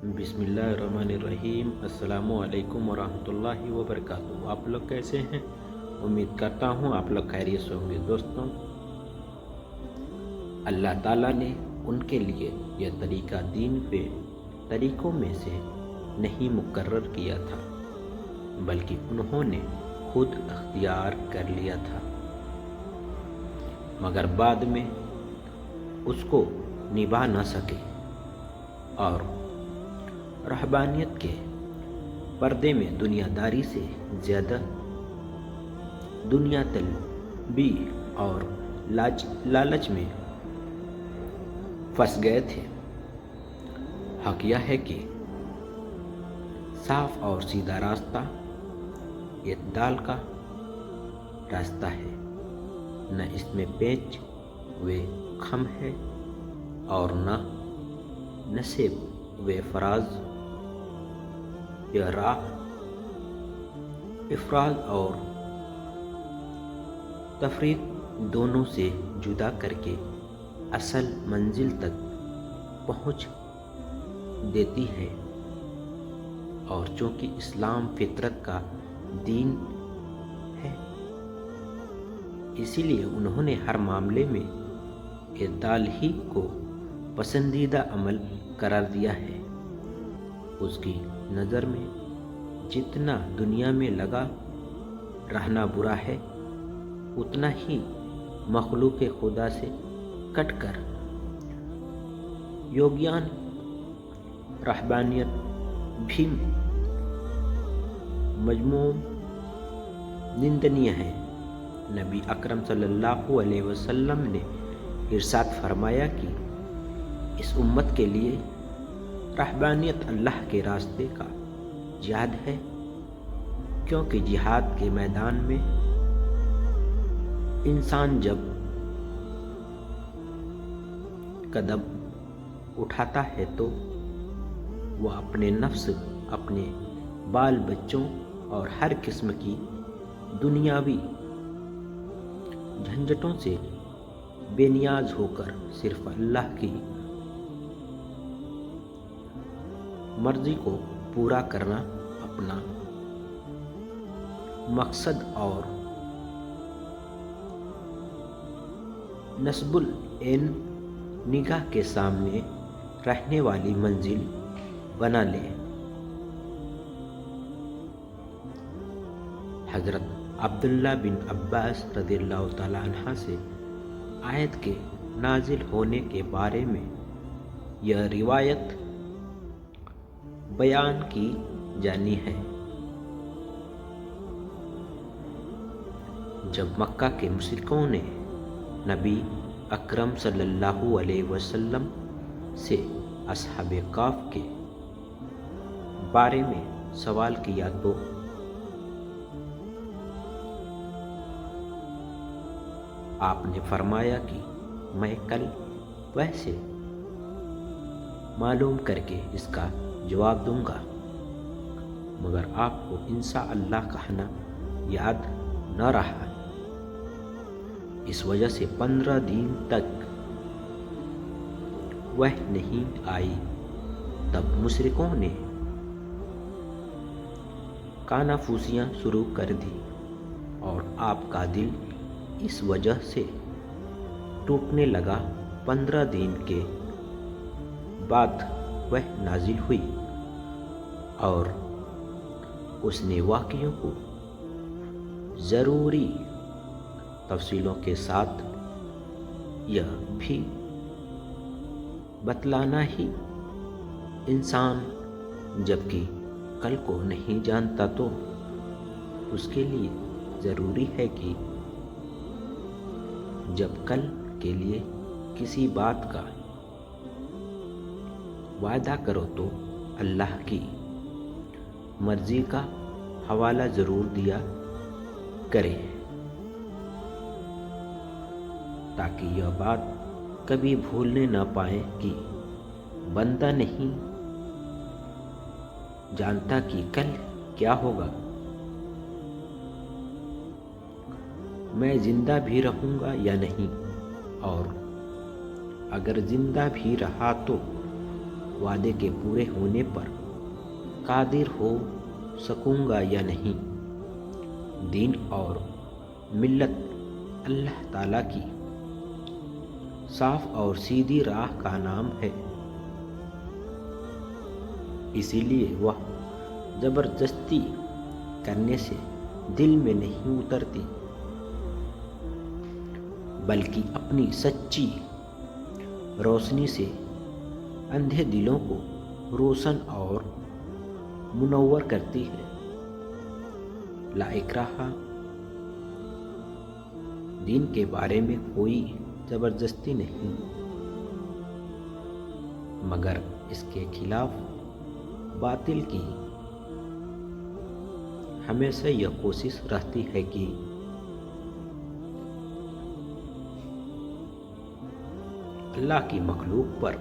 بسم اللہ الرحمن الرحیم۔ السلام علیکم ورحمۃ اللہ وبرکاتہ۔ آپ لوگ کیسے ہیں؟ امید کرتا ہوں آپ لوگ خیریت سے ہوں گے۔ دوستوں، اللہ تعالیٰ نے ان کے لیے یہ طریقہ دین پہ طریقوں میں سے نہیں مقرر کیا تھا، بلکہ انہوں نے خود اختیار کر لیا تھا، مگر بعد میں اس کو نبھا نہ سکے اور رہبانیت کے پردے میں دنیا داری سے زیادہ دنیا طلبی اور لالچ میں پھنس گئے تھے۔ حق یہ ہے کہ صاف اور سیدھا راستہ اعتدال کا راستہ ہے، نہ اس میں پیچ و خم ہے اور نہ نصب و فراز۔ یہ راہ افراط اور تفریط دونوں سے جدا کر کے اصل منزل تک پہنچ دیتی ہے، اور چونکہ اسلام فطرت کا دین ہے، اسی لیے انہوں نے ہر معاملے میں اعتدال ہی کو پسندیدہ عمل قرار دیا ہے۔ اس کی نظر میں جتنا دنیا میں لگا رہنا برا ہے، اتنا ہی مخلوق خدا سے کٹ کر یوگیان رہبانیت بھی مذموم نندنیہ ہے۔ نبی اکرم صلی اللہ علیہ وسلم نے ارشاد فرمایا کہ اس امت کے لیے رہبانیت اللہ کے راستے کا جہاد ہے، کیونکہ جہاد کے میدان میں انسان جب قدم اٹھاتا ہے تو وہ اپنے نفس، اپنے بال بچوں اور ہر قسم کی دنیاوی جھنجھٹوں سے بے نیاز ہو کر صرف اللہ کی مرضی کو پورا کرنا اپنا مقصد اور نصب العین نگاہ کے سامنے رہنے والی منزل بنا لے۔ حضرت عبداللہ بن عباس رضی اللہ تعالیٰ عنہ سے آیت کے نازل ہونے کے بارے میں یہ روایت بیان کی جانی ہے۔ جب مکہ کے مشرکوں نے نبی اکرم صلی اللہ علیہ وسلم سے اصحاب کہف کے بارے میں سوال کیا تو آپ نے فرمایا کہ میں کل ویسے معلوم کر کے اس کا جواب دوں گا، مگر آپ کو انشاءاللہ کہنا یاد نہ رہا۔ اس وجہ سے 15 دن تک وحی نہیں آئی۔ تب مشرکوں نے کانافوسیاں شروع کر دی اور آپ کا دل اس وجہ سے ٹوٹنے لگا۔ 15 دن کے بعد وحی نازل ہوئی اور اس نے واقعوں کو ضروری تفصیلوں کے ساتھ یہ بھی بتلانا ہی انسان جبکہ کل کو نہیں جانتا تو اس کے لیے ضروری ہے کہ جب کل کے لیے کسی بات کا وعدہ کرو تو اللہ کی مرضی کا حوالہ ضرور دیا کرے، تاکہ یہ بات کبھی بھولنے نہ پائے کہ بندہ نہیں جانتا کہ کل کیا ہوگا، میں زندہ بھی رہوں گا یا نہیں، اور اگر زندہ بھی رہا تو وعدے کے پورے ہونے پر قادر ہو سکوں گا یا نہیں۔ دین اور ملت اللہ تعالیٰ کی صاف اور سیدھی راہ کا نام ہے، اسی لیے وہ زبردستی کرنے سے دل میں نہیں اترتی، بلکہ اپنی سچی روشنی سے اندھے دلوں کو روشن اور منور کرتی ہے۔ لا اکراہ، دین کے بارے میں کوئی زبردستی نہیں، مگر اس کے خلاف باطل کی ہمیشہ یہ کوشش رہتی ہے کہ اللہ کی مخلوق پر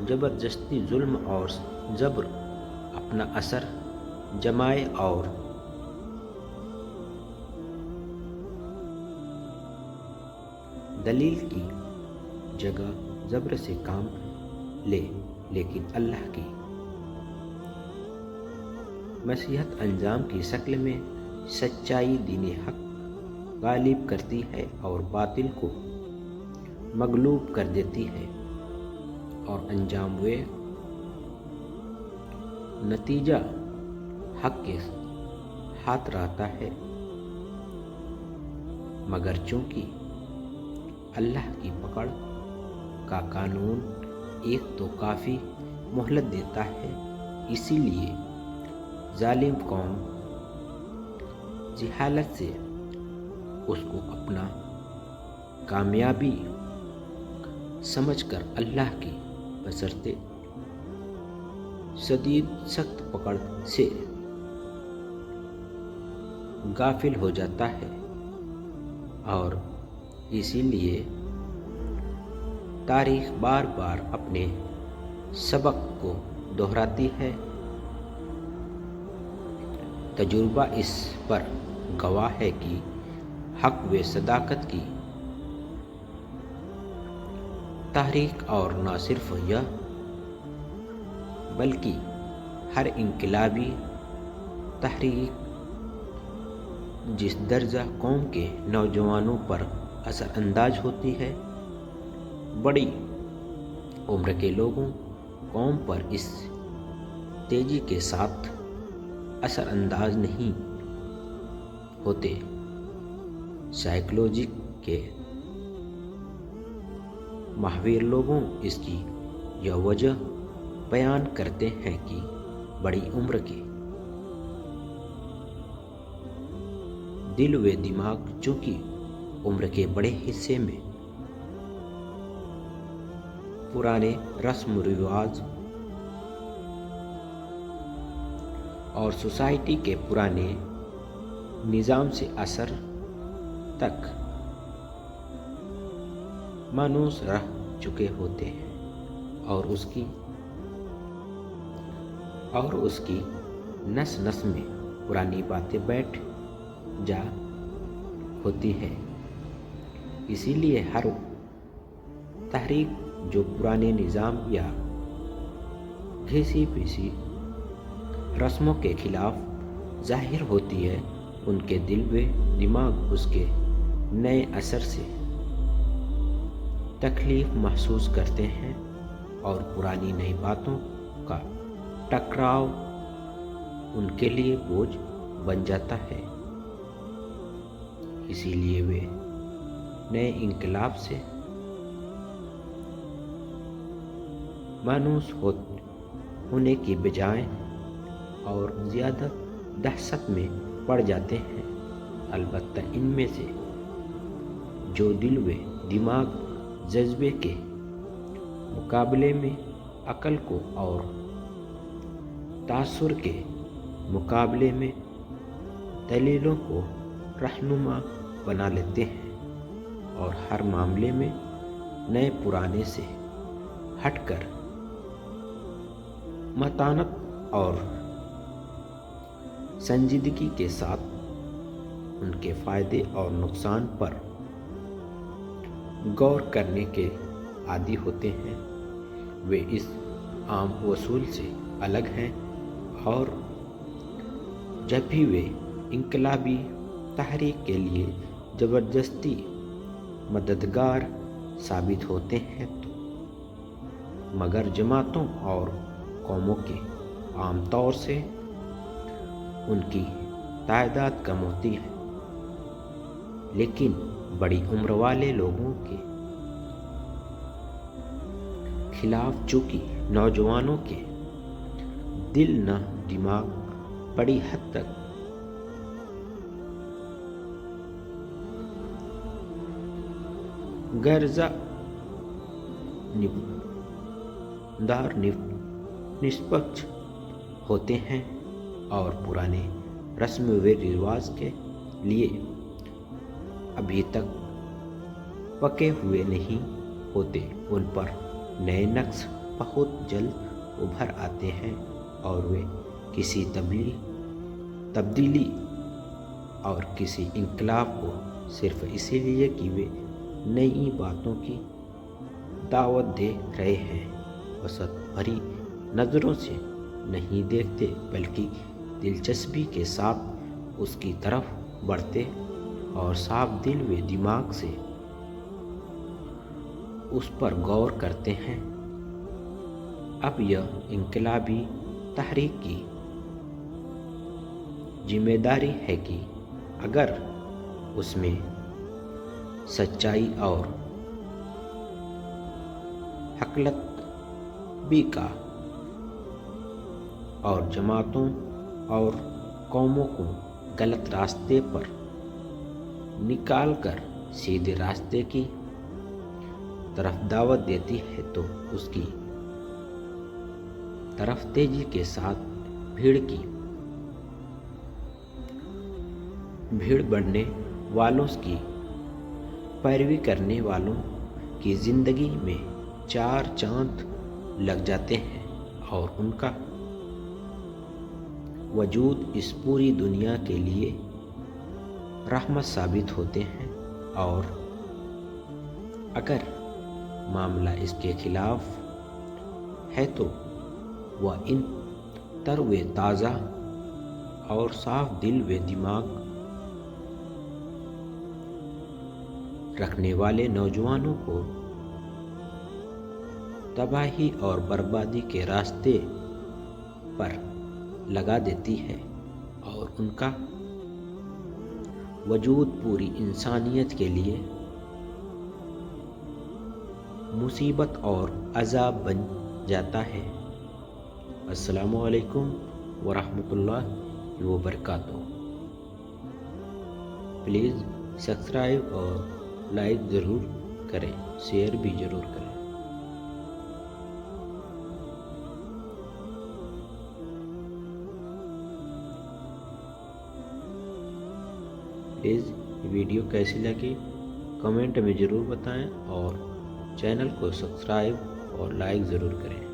زبردستی ظلم اور جبر اپنا اثر جمائے اور دلیل کی جگہ جبر سے کام لے، لیکن اللہ کی مشیت انجام کی شکل میں سچائی دین حق غالب کرتی ہے اور باطل کو مغلوب کر دیتی ہے، اور انجام و نتیجہ حق کے ہاتھ رہتا ہے۔ مگر چونکہ اللہ کی پکڑ کا قانون ایک تو کافی مہلت دیتا ہے، اسی لیے ظالم قوم جہالت سے اس کو اپنا کامیابی سمجھ کر اللہ کی بشرطِ شدید سخت پکڑ سے غافل ہو جاتا ہے، اور اسی لیے تاریخ بار بار اپنے سبق کو دہراتی ہے۔ تجربہ اس پر گواہ ہے کہ حق و صداقت کی تحریک، اور نہ صرف یہ بلکہ ہر انقلابی تحریک جس درجہ قوم کے نوجوانوں پر اثر انداز ہوتی ہے، بڑی عمر کے لوگوں قوم پر اس تیزی کے ساتھ اثر انداز نہیں ہوتے۔ سائیکولوجی کے ماہر لوگوں اس کی یہ وجہ بیان کرتے ہیں کہ بڑی عمر کے دل و دماغ چونکہ عمر کے بڑے حصے میں پرانے رسم و رواج اور سوسائٹی کے پرانے نظام سے اثر تک مانوس رہ چکے ہوتے ہیں، اور اس کی نس نس میں پرانی باتیں بیٹھ جا ہوتی ہیں۔ اسی لیے ہر تحریک جو پرانے نظام یا گھسی پیسی رسموں کے خلاف ظاہر ہوتی ہے، ان کے دل و دماغ اس کے نئے اثر سے تکلیف محسوس کرتے ہیں، اور پرانی نئی باتوں کا ٹکراؤ ان کے لیے بوجھ بن جاتا ہے۔ اسی لیے وہ نئے انقلاب سے مانوس ہونے کی بجائے اور زیادہ دہشت میں پڑ جاتے ہیں۔ البتہ ان میں سے جو دل و دماغ جذبے کے مقابلے میں عقل کو اور تاثر کے مقابلے میں دلیلوں کو رہنما بنا لیتے ہیں، اور ہر معاملے میں نئے پرانے سے ہٹ کر متانت اور سنجیدگی کے ساتھ ان کے فائدے اور نقصان پر غور کرنے کے عادی ہوتے ہیں، وہ اس عام اصول سے الگ ہیں اور جب بھی وہ انقلابی تحریک کے لیے زبردستی مددگار ثابت ہوتے ہیں تو مگر جماعتوں اور قوموں کے عام طور سے ان کی تعداد کم ہوتی ہے، لیکن بڑی عمر والے لوگوں کے خلاف چونکہ نوجوانوں کے دل نہ دماغ بڑی حد تک غرضہ دار نسبت ہوتے ہیں اور پرانے رسم و رواج کے لیے ابھی تک پکے ہوئے نہیں ہوتے، ان پر نئے نقش بہت جلد ابھر آتے ہیں اور وہ کسی تبدیلی اور کسی انقلاب کو صرف اسی لیے کہ وہ نئی باتوں کی دعوت دے رہے ہیں وسعت بھری نظروں سے نہیں دیکھتے، بلکہ دلچسپی کے ساتھ اس کی طرف بڑھتے اور صاف دل و دماغ سے اس پر غور کرتے ہیں۔ اب یہ انقلابی تحریک کی ذمہ داری ہے کہ اگر اس میں سچائی اور حقیقت بھی کا اور جماعتوں اور قوموں کو غلط راستے پر نکال کر سیدھے راستے کی طرف دعوت دیتی ہے تو اس کی طرف تیزی کے ساتھ بھیڑ بڑھنے والوں کی پیروی کرنے والوں کی زندگی میں چار چاند لگ جاتے ہیں اور ان کا وجود اس پوری دنیا کے لیے رحمت ثابت ہوتے ہیں، اور اگر معاملہ اس کے خلاف ہے تو وہ ان تر و تازہ اور صاف دل و دماغ رکھنے والے نوجوانوں کو تباہی اور بربادی کے راستے پر لگا دیتی ہے، اور ان کا وجود پوری انسانیت کے لیے مصیبت اور عذاب بن جاتا ہے۔ السلام علیکم ورحمۃ اللہ وبرکاتہ۔ پلیز سبسکرائب اور لائک ضرور کریں، شیئر بھی ضرور کریں۔ پلیز ویڈیو کیسی لگی کمنٹ میں ضرور بتائیں اور چینل کو سبسکرائب اور لائک ضرور کریں۔